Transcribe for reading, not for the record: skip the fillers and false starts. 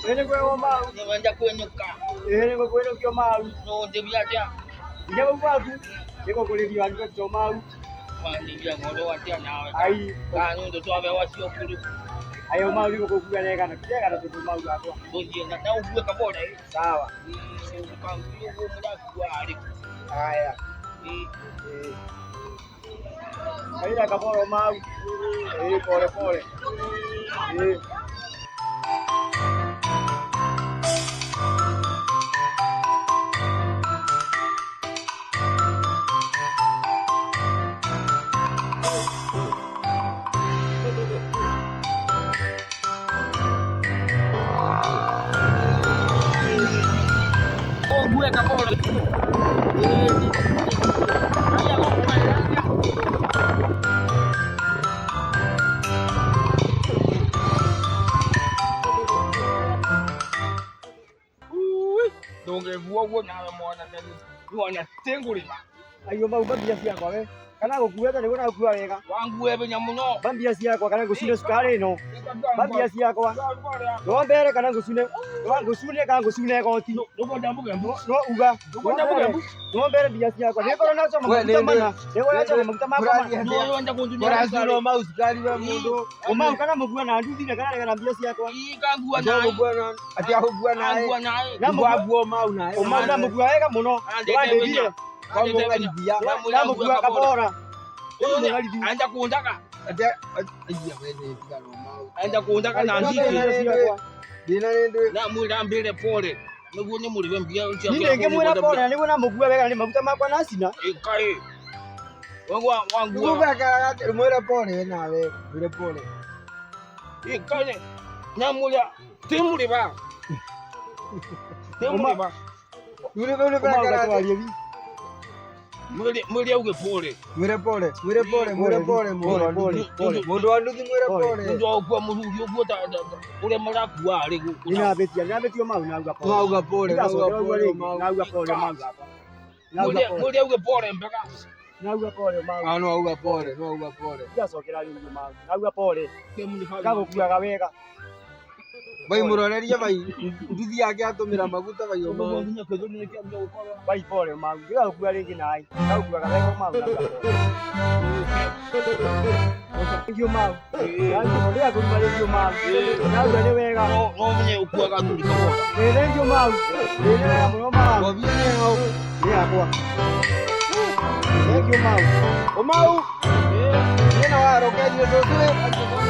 Ene kwa mau. Niwanja kwenuka. Ene kwa kwenu kyo mau. No ndebyatya. Njabo kwaku. Eko kulebi wangu kyo mau. Kwani bya ngolo watya nawe. Ai. Kanu ndo twabe wasio kulu. Ayo mau liko kukuya neka na kiyaka na tutu mau yako. Bonje na uwe kabona hii. Sawa. Kangu yuko mudakwa ali. Haya. Kaida kaporo mau. Pole pole. Gue kaporo. Donge vuo na mwana ndani. Yuana tenguli. Ayo mau bambia ciakwa we. Kana gukuweta niguo na gukua wega. Wanguebe nyamuno. Bambia ciakwa kana gucune sukari no. Bambia ciakwa. No mbere kana gucune. No gucune kana gucune goti. No ndambuge mbu. No uga. No ndambuge mbu. No mbere bia ciakwa. Ni kono nacho maguta mana. Ni kono nacho maguta mana. No yonja kundunia. Koraziro mau sukari we mundu. Umau kana mugua na nduthi na kana bia ciakwa. Ikangua naye. Ati ahugua naye. Angua naye. Na mugua mau naye. Umau na mugua wega muno. Wandebire. Kongo ngalibia. Na mugua kabora. Anja kuundaka. Iya wene kalo mau. Anja kuundaka na ndiki. Dina nende. Na mwira mbele pole. Nugu ni muri wembia uncha. Ninde ngemwira pole ni wona mugua wega ni maguta makwa nasina. Ikai. Wangu. Mugua kala mwira pole nawe. Mwira pole. Ikai. Na mwira timuri ba. Timuri ba. Mwira pole kala aliyevi. Mwira uge pole. Mwira pole. Mundu wanduthi mwira pole. Ndio okwa murugi ogwo ta ule maraku ari gu. Ninabetia mau nauga pole. Nauga pole. Nauga pole mau. Mwira uge pole mpaka. Nauga pole mau. No auga pole. Yasokera ringi mau. Nauga pole. Kago kuaga wega. Bai muroreria bai nduthi yake atumira maguta bai o mau. Bai pole mau. Giga kuaga ringi nai. Kago kuaga wega mau. Thank you mau. Yangu ndia kumaliza mau. Nauga ni wega. No mwenye ukuaga nduri kabona. Thank you mau. Ndio muno mau. Wabiene au. Ni akwa. Thank you mau. O mau. Nina waro kaje zote.